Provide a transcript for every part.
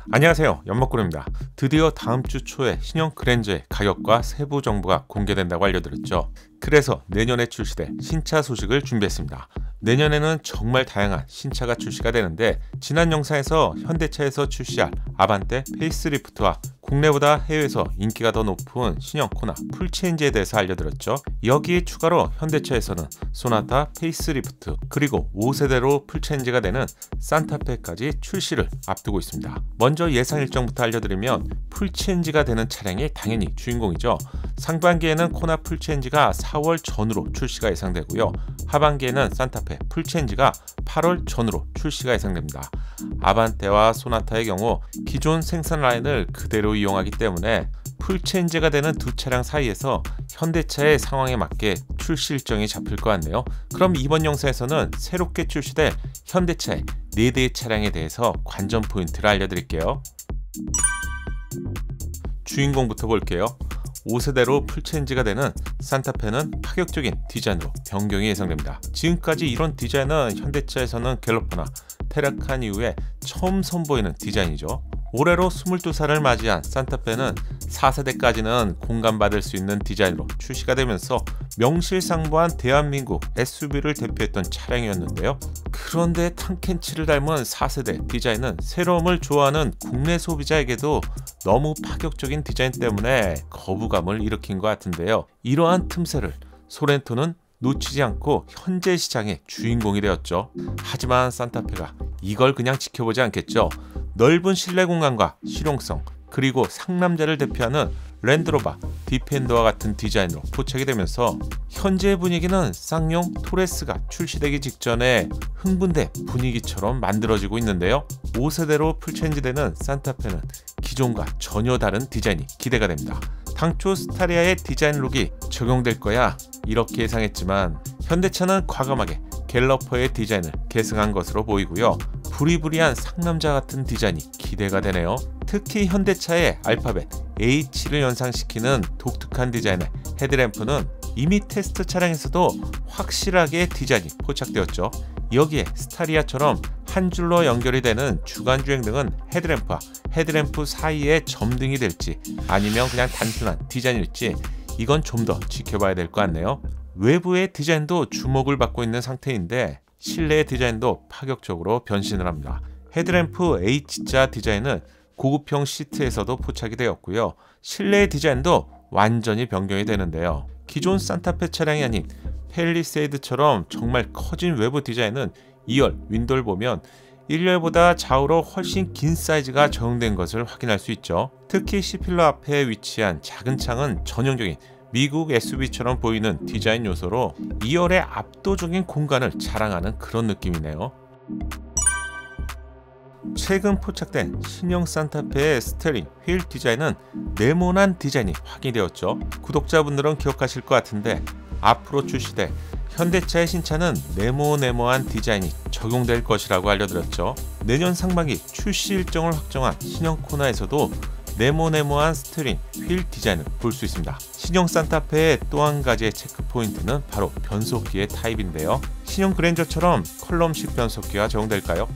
안녕하세요, 연목구름입니다. 드디어 다음 주 초에 신형 그랜저의 가격과 세부 정보가 공개된다고 알려드렸죠. 그래서 내년에 출시될 신차 소식을 준비했습니다. 내년에는 정말 다양한 신차가 출시가 되는데, 지난 영상에서 현대차에서 출시할 아반떼 페이스리프트와 국내보다 해외에서 인기가 더 높은 신형 코나 풀체인지에 대해서 알려드렸죠. 여기에 추가로 현대차에서는 소나타 페이스리프트 그리고 5세대로 풀체인지가 되는 산타페까지 출시를 앞두고 있습니다. 먼저 예상 일정부터 알려드리면, 풀체인지가 되는 차량이 당연히 주인공이죠. 상반기에는 코나 풀체인지가 4월 전후로 출시가 예상되고요. 하반기에는 산타페 풀체인지가 8월 전후로 출시가 예상됩니다. 아반떼와 소나타의 경우 기존 생산 라인을 그대로 이용하기 때문에 풀체인지가 되는 두 차량 사이에서 현대차의 상황에 맞게 출시 일정이 잡힐 것 같네요. 그럼 이번 영상에서는 새롭게 출시될 현대차의 4대의 차량에 대해서 관전 포인트를 알려드릴게요. 주인공부터 볼게요. 5세대로 풀체인지가 되는 산타페는 파격적인 디자인으로 변경이 예상됩니다. 지금까지 이런 디자인은 현대차에서는 갤러퍼나 테라칸 이후에 처음 선보이는 디자인이죠. 올해로 22살을 맞이한 산타페는 4세대까지는 공감받을 수 있는 디자인으로 출시가 되면서 명실상부한 대한민국 SUV를 대표했던 차량이었는데요. 그런데 탕켄치를 닮은 4세대 디자인은 새로움을 좋아하는 국내 소비자에게도 너무 파격적인 디자인 때문에 거부감을 일으킨 것 같은데요. 이러한 틈새를 소렌토는 놓치지 않고 현재 시장의 주인공이 되었죠. 하지만 산타페가 이걸 그냥 지켜보지 않겠죠. 넓은 실내 공간과 실용성, 그리고 상남자를 대표하는 랜드로버 디펜더와 같은 디자인으로 포착이 되면서 현재 분위기는 쌍용 토레스가 출시되기 직전에 흥분된 분위기처럼 만들어지고 있는데요. 5세대로 풀체인지되는 산타페는 기존과 전혀 다른 디자인이 기대가 됩니다. 당초 스타리아의 디자인 룩이 적용될 거야 이렇게 예상했지만, 현대차는 과감하게 갤러퍼의 디자인을 계승한 것으로 보이고요. 부리부리한 상남자 같은 디자인이 기대가 되네요. 특히 현대차의 알파벳 H를 연상시키는 독특한 디자인의 헤드램프는 이미 테스트 차량에서도 확실하게 디자인이 포착되었죠. 여기에 스타리아처럼 한 줄로 연결이 되는 주간주행 등은 헤드램프와 헤드램프 사이에 점등이 될지 아니면 그냥 단순한 디자인일지, 이건 좀 더 지켜봐야 될 것 같네요. 외부의 디자인도 주목을 받고 있는 상태인데, 실내의 디자인도 파격적으로 변신을 합니다. 헤드램프 H자 디자인은 고급형 시트에서도 포착이 되었고요. 실내의 디자인도 완전히 변경이 되는데요. 기존 산타페 차량이 아닌 펠리세이드처럼 정말 커진 외부 디자인은 2열 윈도우를 보면 1열보다 좌우로 훨씬 긴 사이즈가 적용된 것을 확인할 수 있죠. 특히 C필러 앞에 위치한 작은 창은 전형적인 미국 SUV처럼 보이는 디자인 요소로 2열의 압도적인 공간을 자랑하는 그런 느낌이네요. 최근 포착된 신형 산타페의 스티어링 휠 디자인은 네모난 디자인이 확인되었죠. 구독자분들은 기억하실 것 같은데, 앞으로 출시될 현대차의 신차는 네모한 디자인이 적용될 것이라고 알려드렸죠. 내년 상반기 출시 일정을 확정한 신형 코나에서도 네모한 스티어링 휠 디자인을 볼 수 있습니다. 신형 산타페의 또 한 가지의 체크 포인트는 바로 변속기의 타입인데요. 신형 그랜저처럼 컬럼식 변속기가 적용될까요?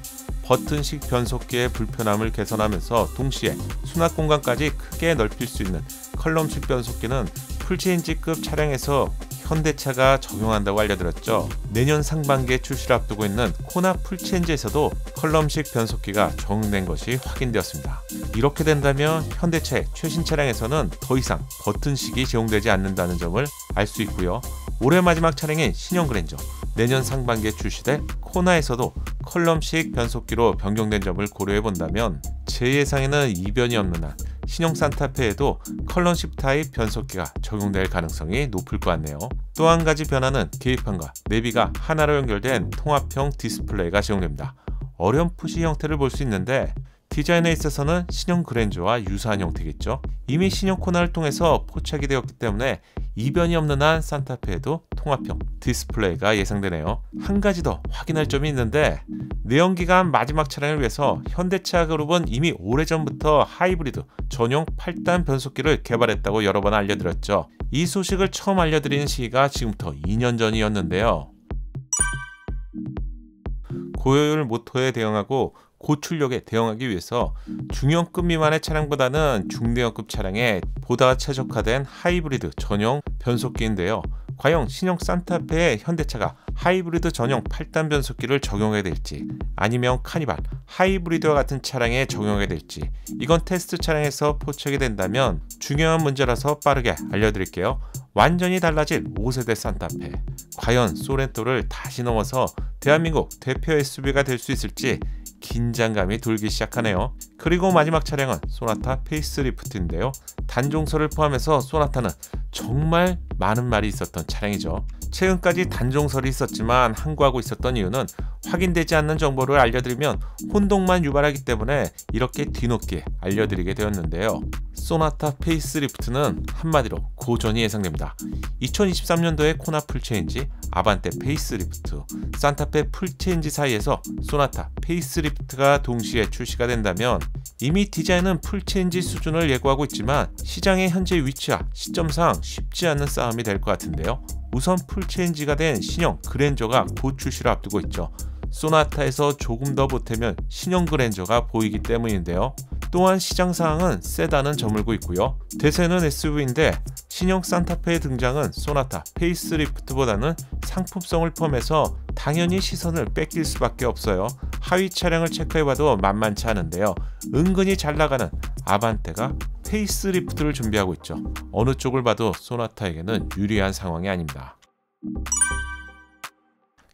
버튼식 변속기의 불편함을 개선하면서 동시에 수납 공간까지 크게 넓힐 수 있는 컬럼식 변속기는 풀체인지급 차량에서 현대차가 적용한다고 알려드렸죠. 내년 상반기에 출시를 앞두고 있는 코나 풀체인지에서도 컬럼식 변속기가 적용된 것이 확인되었습니다. 이렇게 된다면 현대차의 최신 차량에서는 더 이상 버튼식이 제공되지 않는다는 점을 알 수 있고요. 올해 마지막 차량인 신형 그랜저, 내년 상반기에 출시될 코나에서도 컬럼식 변속기로 변경된 점을 고려해 본다면, 제 예상에는 이변이 없는 한 신형 산타페에도 컬럼식 타입 변속기가 적용될 가능성이 높을 것 같네요. 또 한 가지 변화는 계기판과 내비가 하나로 연결된 통합형 디스플레이가 적용됩니다. 어렴풋이 형태를 볼 수 있는데, 디자인에 있어서는 신형 그랜저와 유사한 형태겠죠. 이미 신형 코나를 통해서 포착이 되었기 때문에 이변이 없는 한 산타페에도 통합형 디스플레이가 예상되네요. 한 가지 더 확인할 점이 있는데, 내연기관 마지막 차량을 위해서 현대차 그룹은 이미 오래전부터 하이브리드 전용 8단 변속기를 개발했다고 여러 번 알려드렸죠. 이 소식을 처음 알려드린 시기가 지금부터 2년 전이었는데요. 고효율 모터에 대응하고 고출력에 대응하기 위해서 중형급 미만의 차량보다는 중대형급 차량에 보다 최적화된 하이브리드 전용 변속기인데요. 과연 신형 산타페에 현대차가 하이브리드 전용 8단 변속기를 적용해야 될지, 아니면 카니발 하이브리드와 같은 차량에 적용해야 될지, 이건 테스트 차량에서 포착이 된다면 중요한 문제라서 빠르게 알려드릴게요. 완전히 달라질 5세대 산타페, 과연 소렌토를 다시 넘어서 대한민국 대표 SUV가 될 수 있을지 긴장감이 돌기 시작하네요. 그리고 마지막 차량은 소나타 페이스리프트인데요. 단종설을 포함해서 소나타는 정말 많은 말이 있었던 차량이죠. 최근까지 단종설이 있었지만 항구하고 있었던 이유는 확인되지 않는 정보를 알려드리면 혼동만 유발하기 때문에 이렇게 뒤늦게 알려드리게 되었는데요. 소나타 페이스리프트는 한마디로 고전이 예상됩니다. 2023년도에 코나 풀체인지, 아반떼 페이스리프트, 산타페 풀체인지 사이에서 소나타 페이스리프트가 동시에 출시가 된다면 이미 디자인은 풀체인지 수준을 예고하고 있지만 시장의 현재 위치와 시점상 쉽지 않은 싸움이 될 것 같은데요. 우선 풀체인지가 된 신형 그랜저가 곧 출시를 앞두고 있죠. 소나타에서 조금 더 보태면 신형 그랜저가 보이기 때문인데요. 또한 시장 상황은 세단은 저물고 있고요. 대세는 SUV인데 신형 산타페의 등장은 소나타 페이스리프트보다는 상품성을 포함해서 당연히 시선을 뺏길 수밖에 없어요. 하위 차량을 체크해봐도 만만치 않은데요. 은근히 잘 나가는 아반떼가 페이스리프트를 준비하고 있죠. 어느 쪽을 봐도 소나타에게는 유리한 상황이 아닙니다.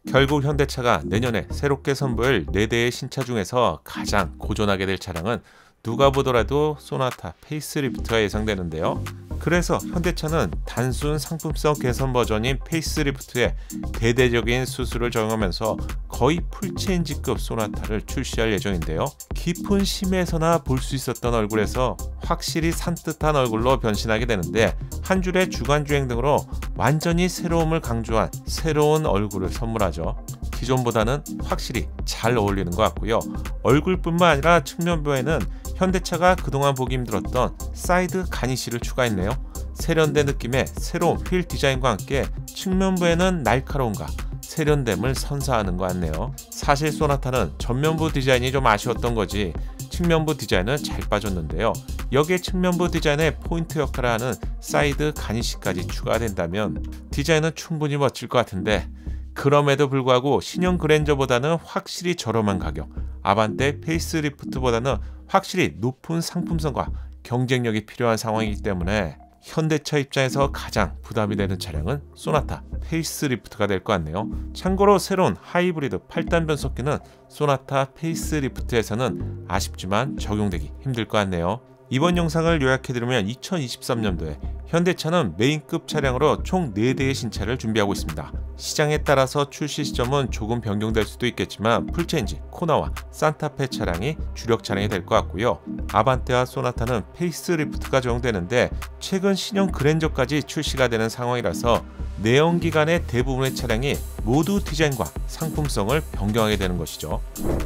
결국 현대차가 내년에 새롭게 선보일 4대의 신차 중에서 가장 고전하게 될 차량은 누가 보더라도 소나타 페이스리프트가 예상되는데요. 그래서 현대차는 단순 상품성 개선 버전인 페이스리프트에 대대적인 수수를 적용하면서 거의 풀체인지급 소나타를 출시할 예정인데요. 깊은 심에서나 볼 수 있었던 얼굴에서 확실히 산뜻한 얼굴로 변신하게 되는데, 한 줄의 주간주행 등으로 완전히 새로움을 강조한 새로운 얼굴을 선물하죠. 기존보다는 확실히 잘 어울리는 것 같고요. 얼굴뿐만 아니라 측면부에는 현대차가 그동안 보기 힘들었던 사이드 가니쉬를 추가했네요. 세련된 느낌의 새로운 휠 디자인과 함께 측면부에는 날카로움과 세련됨을 선사하는 것 같네요. 사실 소나타는 전면부 디자인이 좀 아쉬웠던 거지 측면부 디자인은 잘 빠졌는데요. 여기에 측면부 디자인의 포인트 역할을 하는 사이드 가니쉬까지 추가된다면 디자인은 충분히 멋질 것 같은데, 그럼에도 불구하고 신형 그랜저보다는 확실히 저렴한 가격, 아반떼 페이스리프트보다는 확실히 높은 상품성과 경쟁력이 필요한 상황이기 때문에 현대차 입장에서 가장 부담이 되는 차량은 소나타 페이스리프트가 될 것 같네요. 참고로 새로운 하이브리드 8단 변속기는 소나타 페이스리프트에서는 아쉽지만 적용되기 힘들 것 같네요. 이번 영상을 요약해드리면 2023년도에 현대차는 메인급 차량으로 총 4대의 신차를 준비하고 있습니다. 시장에 따라서 출시 시점은 조금 변경될 수도 있겠지만 풀체인지, 코나와 산타페 차량이 주력 차량이 될 것 같고요. 아반떼와 소나타는 페이스리프트가 적용되는데 최근 신형 그랜저까지 출시가 되는 상황이라서 내연기관의 대부분의 차량이 모두 디자인과 상품성을 변경하게 되는 것이죠.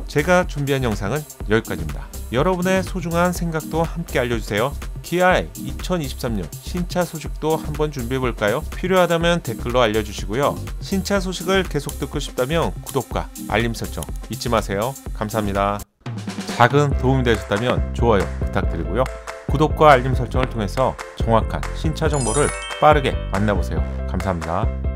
제가 준비한 영상은 여기까지입니다. 여러분의 소중한 생각도 함께 알려주세요. 기아의 2023년 신차 소식도 한번 준비해볼까요? 필요하다면 댓글로 알려주시고요. 신차 소식을 계속 듣고 싶다면 구독과 알림 설정 잊지 마세요. 감사합니다. 작은 도움이 되셨다면 좋아요 부탁드리고요. 구독과 알림 설정을 통해서 정확한 신차 정보를 빠르게 만나보세요. 감사합니다.